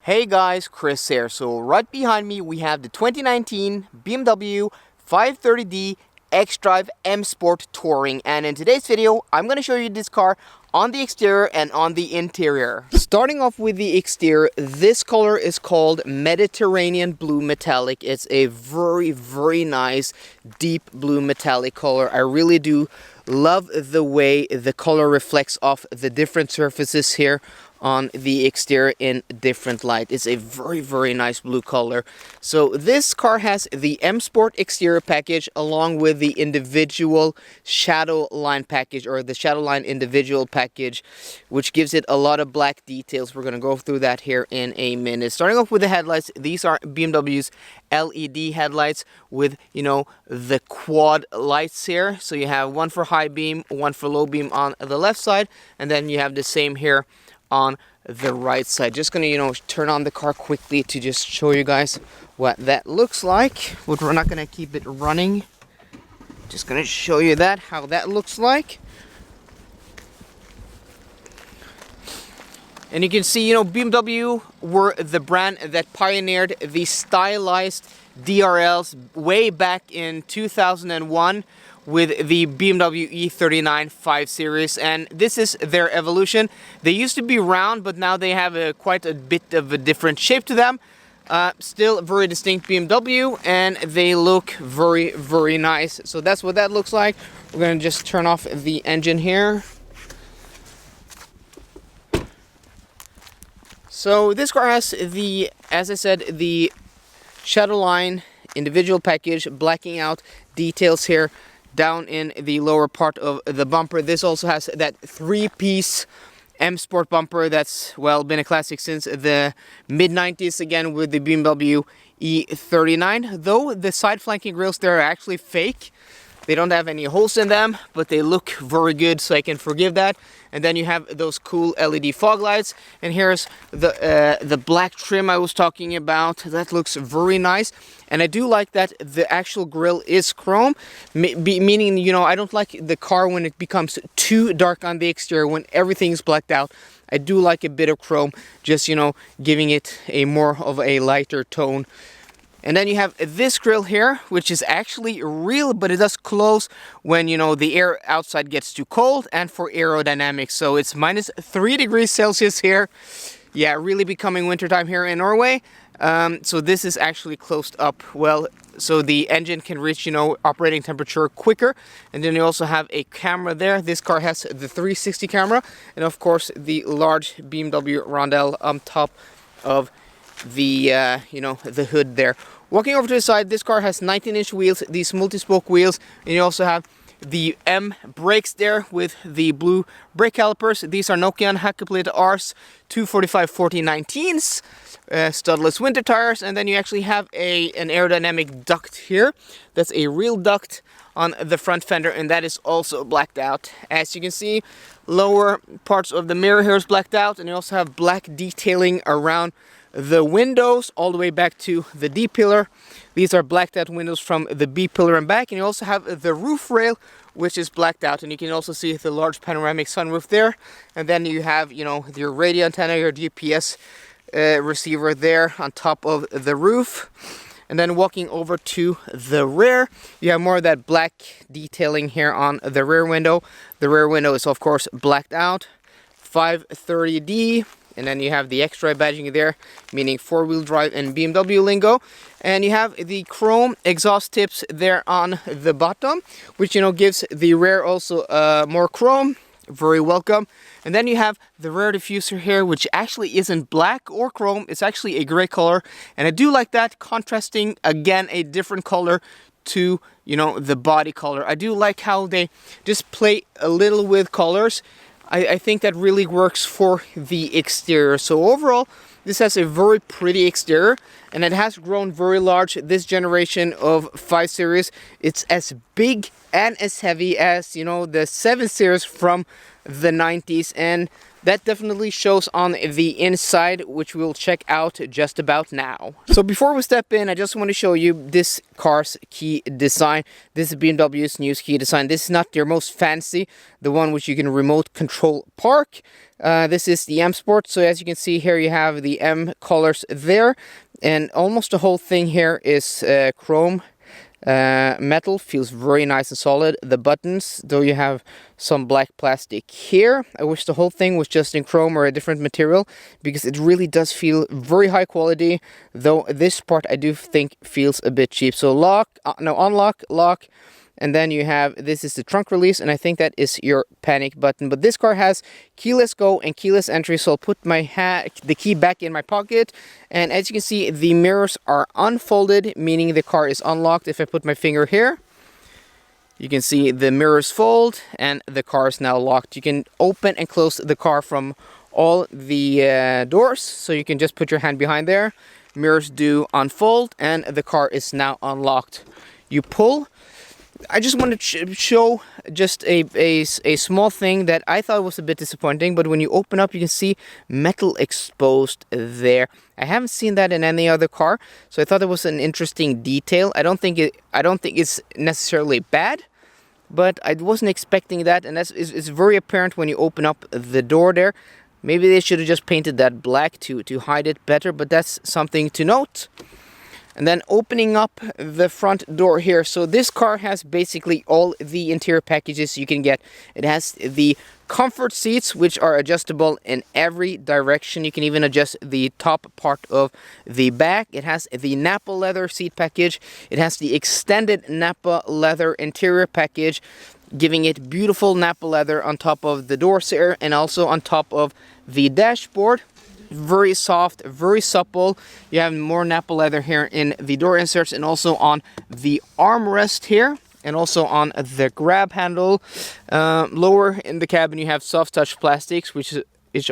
Hey guys, Chris here. So right behind me we have the 2019 BMW 530d xDrive M Sport Touring, and in today's video I'm going to show you this car on the exterior and on the interior. Starting off with the exterior, this color is called Mediterranean Blue Metallic. It's a very nice deep blue metallic color. I really do love the way the color reflects off the different surfaces here on the exterior in different light. It's a very nice blue color. So this car has the M Sport exterior package along with the individual shadow line package, or the shadow line individual package, which gives it a lot of black details. We're going to go through that here in a minute. Starting off with the headlights, these are BMW's LED headlights with, you know, the quad lights here. So you have one for high beam, one for low beam on the left side, and then you have the same here on the right side. Just gonna, turn on the car quickly to just show you guys what that looks like. But we're not gonna keep it running. Just gonna show you how that looks like. And you can see, BMW were the brand that pioneered the stylized DRLs way back in 2001 with the BMW E39 5 Series, and this is their evolution. They used to be round, but now they have quite a bit of a different shape to them. Still very distinct BMW, and they look very nice. So that's what that looks like. We're gonna just turn off the engine here. So this car has the, as I said, the shadow line individual package, blacking out details here down in the lower part of the bumper. This also has that three-piece M Sport bumper that's, well, been a classic since the mid-90s, again with the BMW E39. Though the side flanking grills there are actually fake. They don't have any holes in them, but they look very good, so I can forgive that. And then you have those cool LED fog lights. And here's the black trim I was talking about. That looks very nice. And I do like that the actual grille is chrome, meaning, I don't like the car when it becomes too dark on the exterior, when everything's blacked out. I do like a bit of chrome, just, giving it a more of a lighter tone. And then you have this grille here, which is actually real, but it does close when, the air outside gets too cold, and for aerodynamics. So it's -3 degrees Celsius here. Yeah, really becoming wintertime here in Norway. So this is actually closed up well, so the engine can reach, operating temperature quicker. And then you also have a camera there. This car has the 360 camera, and of course the large BMW Rondell on top of the the hood there. Walking over to the side, this car has 19-inch wheels, these multi-spoke wheels, and you also have the M brakes there with the blue brake calipers. These are Nokian Hakkapeliitta Rs 245/4019s, studless winter tires, and then you actually have an aerodynamic duct here. That's a real duct on the front fender, and that is also blacked out. As you can see, lower parts of the mirror here is blacked out, and you also have black detailing around the windows all the way back to the D pillar. These are blacked out windows from the B pillar and back, and you also have the roof rail, which is blacked out, and you can also see the large panoramic sunroof there. And then you have, your radio antenna, your GPS receiver there on top of the roof. And then walking over to the rear, you have more of that black detailing here on the rear window. The rear window is of course blacked out. 530D. And then you have the xDrive badging there, meaning four-wheel drive and BMW lingo. And you have the chrome exhaust tips there on the bottom, which, gives the rear also more chrome. Very welcome. And then you have the rear diffuser here, which actually isn't black or chrome. It's actually a gray color. And I do like that, contrasting, again, a different color to, the body color. I do like how they just play a little with colors. I think that really works for the exterior. So overall, this has a very pretty exterior, and it has grown very large. This generation of 5 Series, it's as big and as heavy as, the 7 Series from the 90s. And that definitely shows on the inside, which we'll check out just about now. So before we step in, I just want to show you this car's key design. This is BMW's new key design. This is not their most fancy, the one which you can remote control park. This is the M Sport. So as you can see here, you have the M colors there, and almost the whole thing here is chrome. Metal, feels very nice and solid. The buttons, though, you have some black plastic here. I wish the whole thing was just in chrome or a different material, because it really does feel very high quality, though this part I do think feels a bit cheap. So unlock, lock, and then you have, this is the trunk release, and I think that is your panic button. But this car has keyless go and keyless entry, so I'll put the key back in my pocket. And as you can see, the mirrors are unfolded, meaning the car is unlocked. If I put my finger here, you can see the mirrors fold, and the car is now locked. You can open and close the car from all the doors, so you can just put your hand behind there. Mirrors do unfold, and the car is now unlocked. You pull. I just wanted to show just a small thing that I thought was a bit disappointing, but when you open up, you can see metal exposed there. I haven't seen that in any other car, so I thought it was an interesting detail. I don't think it's necessarily bad, but I wasn't expecting that, and it's very apparent when you open up the door there. Maybe they should have just painted that black to hide it better, but that's something to note. And then opening up the front door here. So this car has basically all the interior packages you can get. It has the comfort seats, which are adjustable in every direction. You can even adjust the top part of the back. It has the Napa leather seat package. It has the extended Napa leather interior package, giving it beautiful Napa leather on top of the doors here and also on top of the dashboard. Very soft, very supple. You have more Napa leather here in the door inserts and also on the armrest here and also on the grab handle. Lower in the cabin you have soft touch plastics, which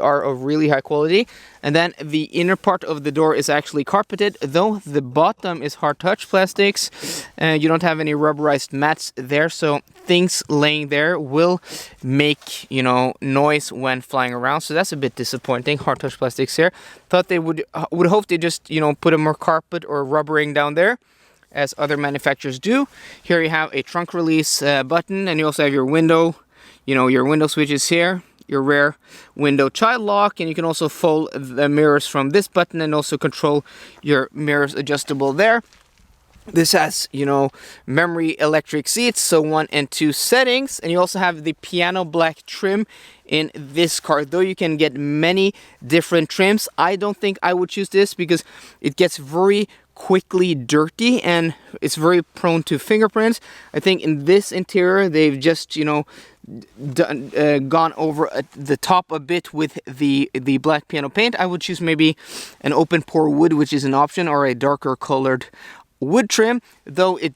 are of really high quality, and then the inner part of the door is actually carpeted, though the bottom is hard touch plastics, and you don't have any rubberized mats there, so things laying there will make, you know, noise when flying around. So that's a bit disappointing. Hard touch plastics here. Thought they would hope they just, you know, put a more carpet or rubbering down there, as other manufacturers do. Here you have a trunk release button, and you also have your window, you know, your window switches here, your rear window child lock, and you can also fold the mirrors from this button and also control your mirrors adjustable there. This has, you know, memory electric seats, so 1 and 2 settings, and you also have the piano black trim in this car, though you can get many different trims. I don't think I would choose this because it gets very quickly dirty and it's very prone to fingerprints. I think in this interior they've just, you know, gone over the top a bit with the black piano paint. I would choose maybe an open pore wood, which is an option, or a darker colored wood trim, though it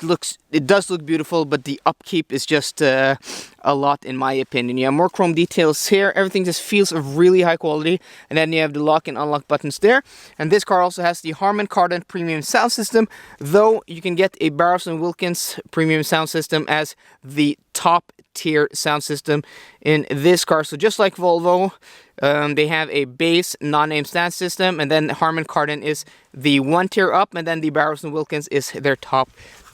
does look beautiful, but the upkeep is just a lot in my opinion. You have more chrome details here. Everything just feels of really high quality, and then you have the lock and unlock buttons there. And this car also has the Harman Kardon premium sound system, though you can get a Barrows & Wilkins premium sound system as the top tier sound system in this car. So just like Volvo, they have a base non-name sound system, and then Harman Kardon is the one tier up, and then the Barrows & Wilkins is their top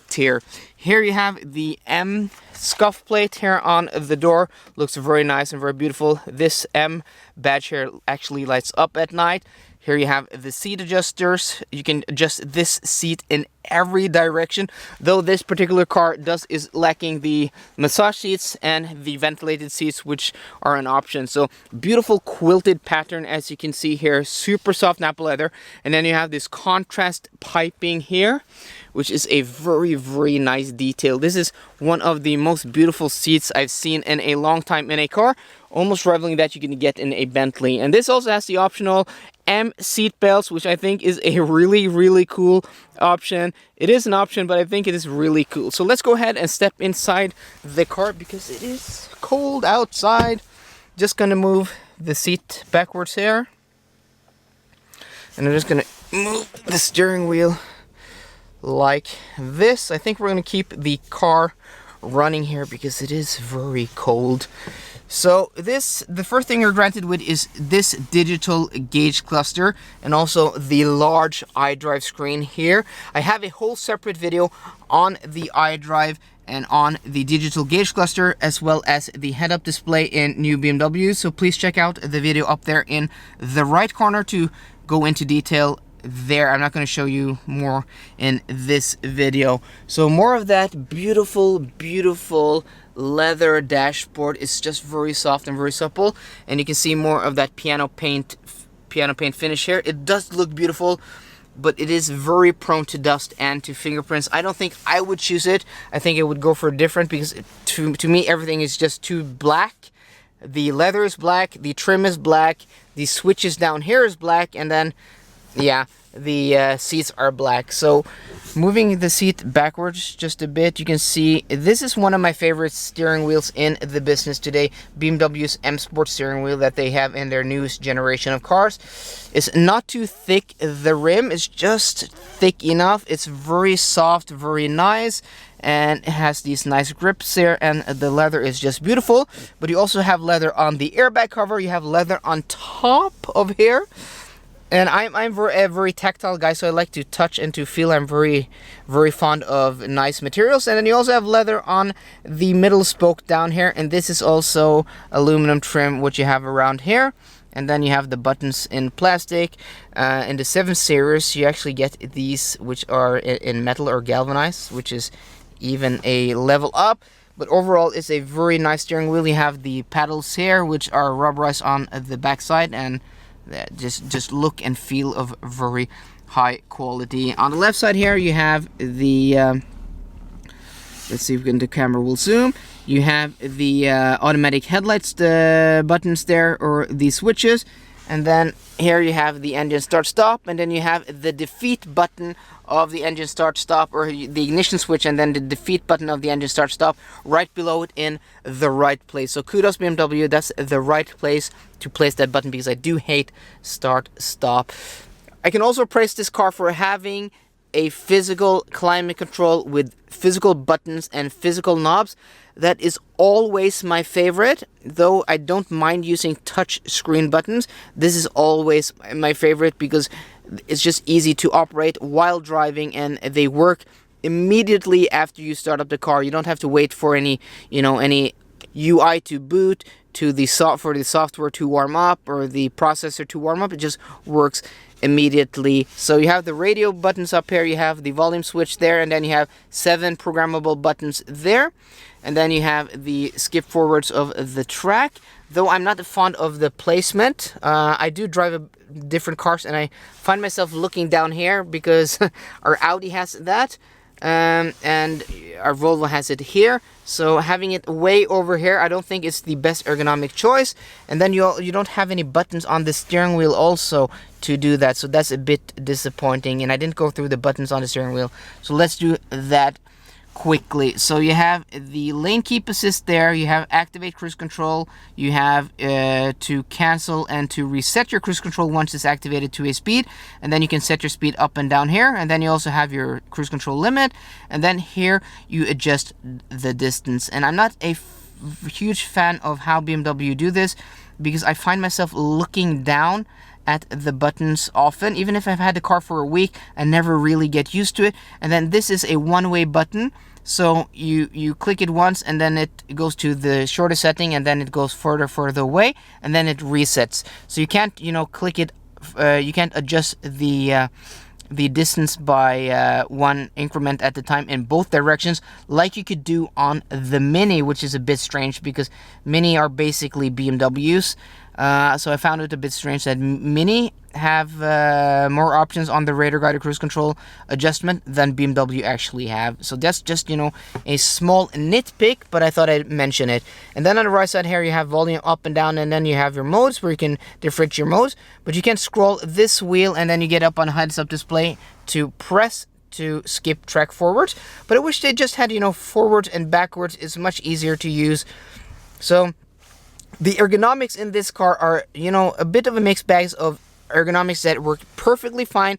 tier. Here you have the M scuff plate here on the door. Looks very nice and very beautiful. This M badge here actually lights up at night. Here you have the seat adjusters. You can adjust this seat in every direction, though this particular car is lacking the massage seats and the ventilated seats, which are an option. So beautiful quilted pattern, as you can see here, super soft Napa leather, and then you have this contrast piping here, which is a very, very nice detail. This is one of the most beautiful seats I've seen in a long time in a car, almost rivaling that you can get in a Bentley. And this also has the optional M seat belts, which I think is a really, really cool option. It is an option, but I think it is really cool. So let's go ahead and step inside the car because it is cold outside. Just gonna move the seat backwards here, and I'm just gonna move the steering wheel like this. I think we're gonna keep the car running here because it is very cold. So the first thing you're granted with is this digital gauge cluster and also the large iDrive screen here. I have a whole separate video on the iDrive and on the digital gauge cluster, as well as the head-up display in new BMW. So please check out the video up there in the right corner to go into detail there. I'm not going to show you more in this video. So more of that beautiful leather dashboard is just very soft and very supple, and you can see more of that piano paint finish here. It does look beautiful, but it is very prone to dust and to fingerprints. I don't think I would choose it. I think I would go for different, because to me everything is just too black. The leather is black, the trim is black, the switches down here is black, and then yeah, the seats are black. So moving the seat backwards just a bit, you can see this is one of my favorite steering wheels in the business today. BMW's M Sport steering wheel that they have in their newest generation of cars. It's not too thick, the rim is just thick enough. It's very soft, very nice, and it has these nice grips here, and the leather is just beautiful. But you also have leather on the airbag cover, you have leather on top of here. And I'm a very tactile guy, so I like to touch and to feel. I'm very fond of nice materials. And then you also have leather on the middle spoke down here, and this is also aluminum trim, which you have around here. And then you have the buttons in plastic. In the 7 Series, you actually get these, which are in metal or galvanized, which is even a level up. But overall, it's a very nice steering wheel. You have the paddles here, which are rubberized on the backside, and just look and feel of very high quality. On the left side here, you have the let's see if we can, the camera will zoom. You have the automatic headlights, the buttons there, or the switches. And then here you have the engine start stop, and then you have the defeat button of the engine start stop, or the ignition switch, and then the defeat button of the engine start stop right below it in the right place. So kudos BMW, that's the right place to place that button, because I do hate start stop. I can also praise this car for having a physical climate control with physical buttons and physical knobs. That is always my favorite, though I don't mind using touch screen buttons. This is always my favorite because it's just easy to operate while driving, and they work immediately after you start up the car. You don't have to wait for any UI to boot, for the software to warm up, or the processor to warm up. It just works immediately. So you have the radio buttons up here, you have the volume switch there, and then you have 7 programmable buttons there. And then you have the skip forwards of the track. Though I'm not fond of the placement, I do drive different cars, and I find myself looking down here because our Audi has that, and our Volvo has it here. So having it way over here, I don't think it's the best ergonomic choice. And then you don't have any buttons on the steering wheel also to do that, so that's a bit disappointing. And I didn't go through the buttons on the steering wheel, so let's do that quickly. So you have the lane keep assist there, you have activate cruise control, you have to cancel and to reset your cruise control once it's activated to a speed, and then you can set your speed up and down here. And then you also have your cruise control limit, and then here you adjust the distance. And I'm not a huge fan of how BMW do this, because I find myself looking down at the buttons often. Even if I've had the car for a week, I never really get used to it. And then this is a one-way button, so you click it once, and then it goes to the shortest setting, and then it goes further away, and then it resets. So you can't click it, you can't adjust the distance by one increment at a time in both directions like you could do on the Mini, which is a bit strange because Mini are basically BMWs. So I found it a bit strange that Mini have more options on the radar guided cruise control adjustment than BMW actually have. So that's just, a small nitpick, but I thought I'd mention it. And then on the right side here, you have volume up and down, and then you have your modes where you can differentiate your modes, but you can scroll this wheel, and then you get up on heads-up display to press to skip track forwards. But I wish they just had, forwards and backwards. Is much easier to use. So the ergonomics in this car are, a bit of a mixed bag of ergonomics that work perfectly fine,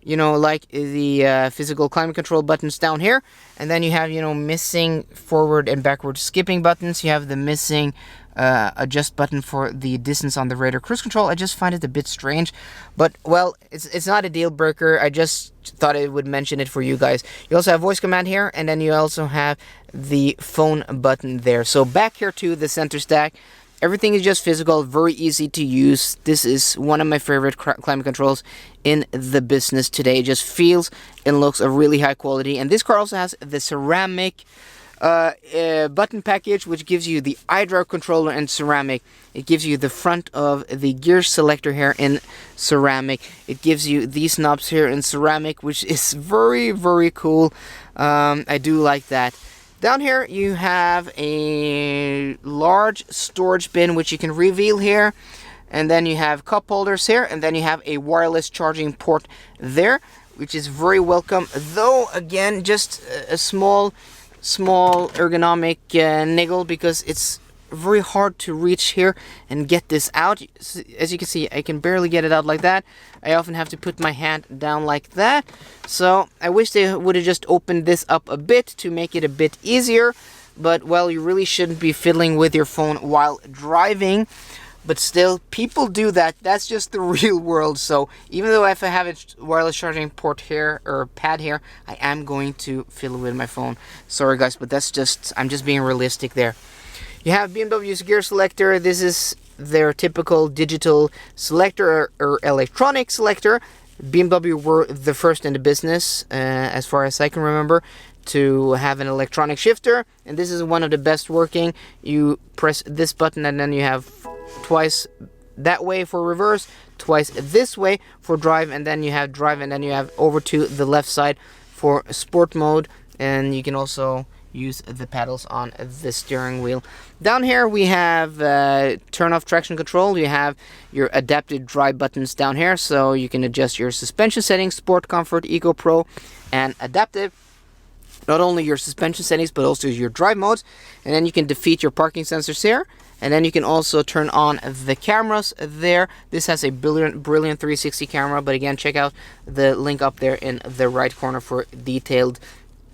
like the physical climate control buttons down here, and then you have, missing forward and backward skipping buttons. You have the missing adjust button for the distance on the radar cruise control. I just find it a bit strange, but well, it's not a deal breaker. I just thought I would mention it for you guys. You also have voice command here, and then you also have the phone button there. So back here to the center stack. Everything is just physical, very easy to use. This is one of my favorite climate controls in the business today. It just feels and looks of really high quality. And this car also has the ceramic button package, which gives you the iDrive controller in ceramic. It gives you the front of the gear selector here in ceramic. It gives you these knobs here in ceramic, which is very, very cool. I do like that. Down here you have a large storage bin which you can reveal here, and then you have cup holders here, and then you have a wireless charging port there, which is very welcome, though again just a small ergonomic niggle, because it's very hard to reach here and get this out. As you can see, I can barely get it out like that. I often have to put my hand down like that. So I wish they would have just opened this up a bit to make it a bit easier. But well, you really shouldn't be fiddling with your phone while driving. But still, people do that. That's just the real world. So even though if I have a wireless charging port here, or pad here, I am going to fiddle with my phone. Sorry guys, but that's just, I'm just being realistic there. You have BMW's gear selector. This is their typical digital selector or electronic selector. BMW were the first in the business, as far as I can remember, to have an electronic shifter. And this is one of the best working. You press this button and then you have twice that way for reverse, twice this way for drive, and then you have drive, and then you have over to the left side for sport mode. And you can also use the paddles on the steering wheel. Down here we have turn off traction control. You have your adaptive drive buttons down here, so you can adjust your suspension settings, sport, comfort, eco, pro, and adaptive. Not only your suspension settings, but also your drive modes. And then you can defeat your parking sensors here. And then you can also turn on the cameras there. This has a brilliant 360 camera, but again, check out the link up there in the right corner for detailed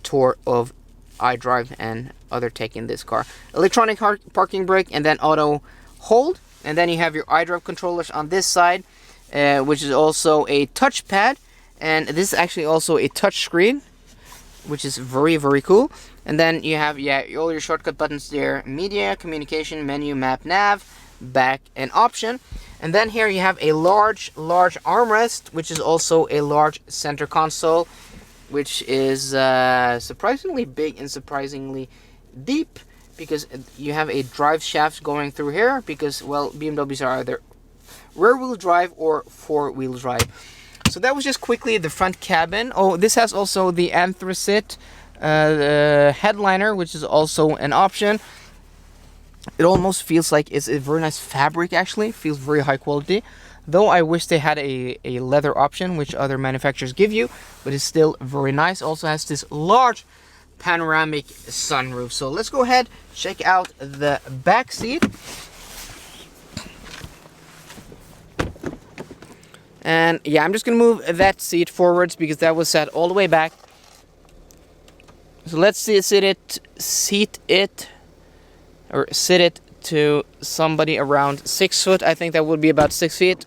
tour of iDrive and other tech in this car. Electronic parking brake, and then auto hold. And then you have your iDrive controllers on this side, which is also a touchpad. And this is actually also a touch screen, which is very, very cool. And then you have, all your shortcut buttons there: media, communication, menu, map, nav, back, and option. And then here you have a large armrest, which is also a large center console, which is surprisingly big and surprisingly deep, because you have a drive shaft going through here, because, well, BMWs are either rear-wheel drive or four-wheel drive. So that was just quickly the front cabin. Oh, this has also the anthracite headliner, which is also an option. It almost feels like it's a very nice fabric, actually. Feels very high quality. Though I wish they had a leather option, which other manufacturers give you, but it's still very nice. Also has this large panoramic sunroof. So let's go ahead, check out the back seat. And yeah, I'm just gonna move that seat forwards because that was set all the way back. So let's sit it to somebody around 6 foot. I think that would be about 6 feet.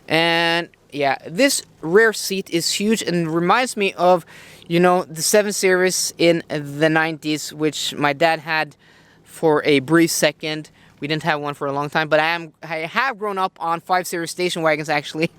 And yeah, this rear seat is huge and reminds me of, you know, the 7 Series in the 90s, which my dad had for a brief second. We didn't have one for a long time, but I have grown up on 5 Series station wagons, actually.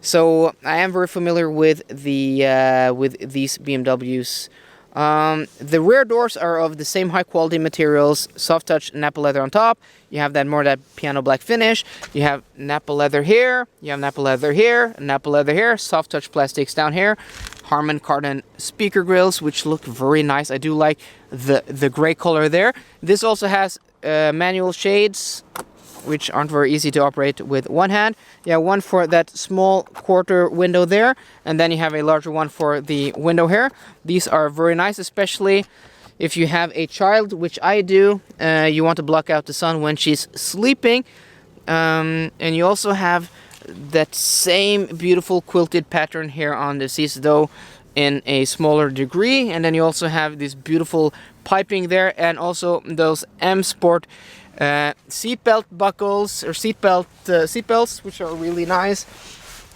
So I am very familiar with the with these BMWs. The rear doors are of the same high quality materials, soft touch Napa leather on top. You have that piano black finish. You have Napa leather here, you have Napa leather here, Napa leather here, soft touch plastics down here. Harman Kardon speaker grills, which look very nice. I do like the gray color there. This also has manual shades, which aren't very easy to operate with one hand. Yeah, one for that small quarter window there, and then you have a larger one for the window here. These are very nice, especially if you have a child, which I do. You want to block out the sun when she's sleeping. And you also have that same beautiful quilted pattern here on the seats, though in a smaller degree. And then you also have this beautiful piping there, and also those M Sport Seatbelt buckles or seatbelts, which are really nice.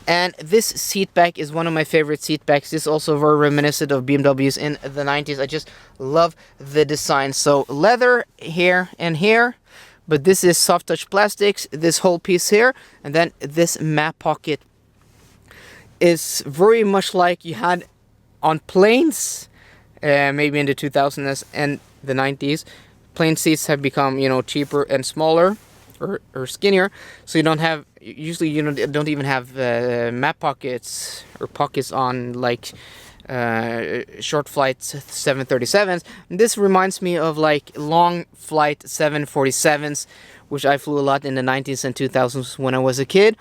And this seat back is one of my favorite seat backs. This is also very reminiscent of BMWs in the 90s. I just love the design. So leather here and here, but this is soft touch plastics, this whole piece here, and then this map pocket is very much like you had on planes, maybe in the 2000s and the 90s. Plane seats have become, you know, cheaper and smaller or skinnier, so you don't have, usually you don't even have map pockets or pockets on like short flight 737s. And this reminds me of like long flight 747s, which I flew a lot in the 90s and 2000s when I was a kid.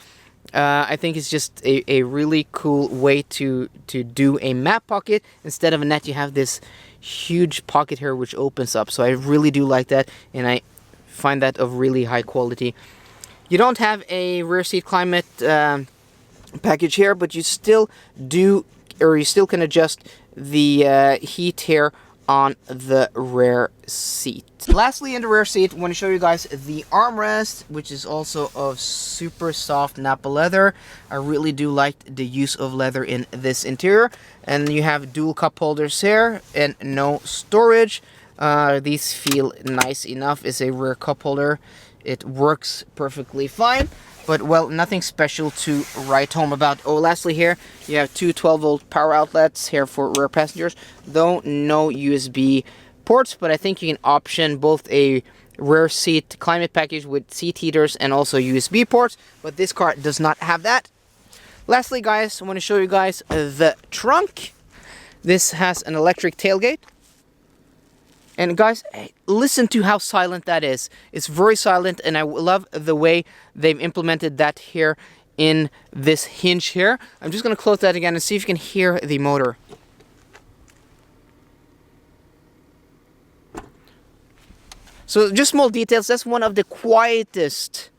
I think it's just a really cool way to do a map pocket. Instead of a net, you have this huge pocket here which opens up. So I really do like that, and I find that of really high quality. You don't have a rear seat climate package here, but you still do, or you still can adjust the heat here on the rear seat. Lastly, in the rear seat, I want to show you guys the armrest, which is also of super soft Nappa leather. I really do like the use of leather in this interior. And you have dual cup holders here and no storage. These feel nice enough. It's a rear cup holder. It works perfectly fine. But, well, nothing special to write home about. Oh, lastly here, you have two 12-volt power outlets here for rear passengers. Though no USB ports, but I think you can option both a rear seat climate package with seat heaters and also USB ports. But this car does not have that. Lastly, guys, I want to show you guys the trunk. This has an electric tailgate. And guys, listen to how silent that is. It's very silent, and I love the way they've implemented that here in this hinge here. I'm just going to close that again and see if you can hear the motor. So just small details. That's one of the quietest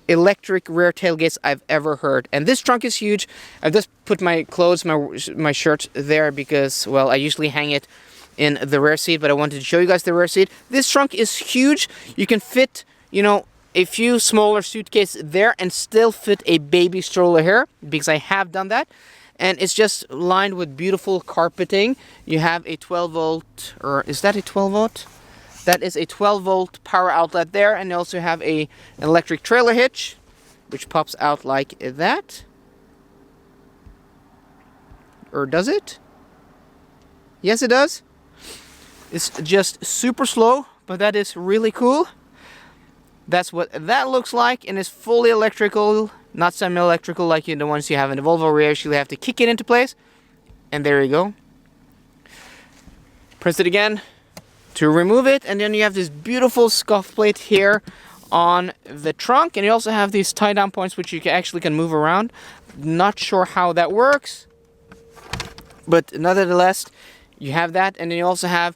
electric rear tailgates I've ever heard. And this trunk is huge. I've just put my clothes, my shirt there because, well, I usually hang it in the rear seat, but I wanted to show you guys the rear seat. This trunk is huge. You can fit, you know, a few smaller suitcases there and still fit a baby stroller here, because I have done that. And it's just lined with beautiful carpeting. You have a 12-volt, or is that a 12-volt? That is a 12-volt power outlet there, and you also have an electric trailer hitch, which pops out like that. Or does it? Yes, it does. It's just super slow, but that is really cool. That's what that looks like, and it's fully electrical, not semi-electrical like the ones you have in the Volvo, where you actually have to kick it into place. And there you go. Press it again to remove it, and then you have this beautiful scuff plate here on the trunk, and you also have these tie-down points which you actually can move around. Not sure how that works, but nonetheless, you have that, and then you also have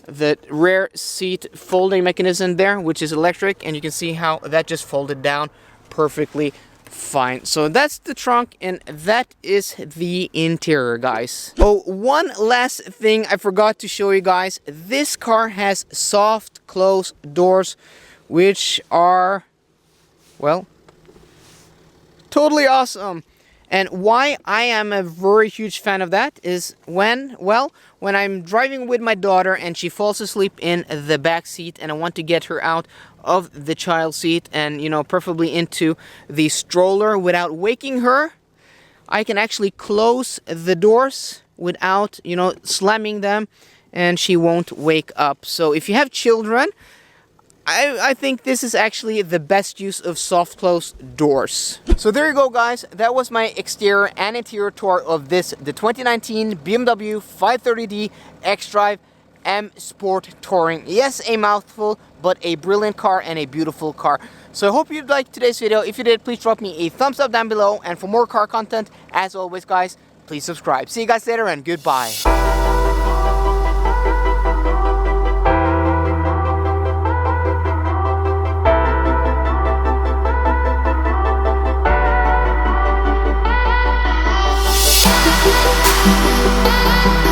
the rear seat folding mechanism there, which is electric, and you can see how that just folded down perfectly fine. So that's the trunk, and that is the interior, guys. Oh, one last thing I forgot to show you guys. This car has soft close doors, which are, well, totally awesome. And why I am a very huge fan of that is when I'm driving with my daughter and she falls asleep in the back seat, and I want to get her out of the child seat and, you know, preferably into the stroller without waking her, I can actually close the doors without, you know, slamming them, and she won't wake up. So if you have children, I think this is actually the best use of soft close doors. So there you go, guys. That was my exterior and interior tour of the 2019 BMW 530d xDrive M Sport Touring. Yes, a mouthful, but a brilliant car and a beautiful car. So I hope you liked today's video. If you did, please drop me a thumbs up down below. And for more car content, as always, guys, please subscribe. See you guys later, and goodbye. We'll be right back.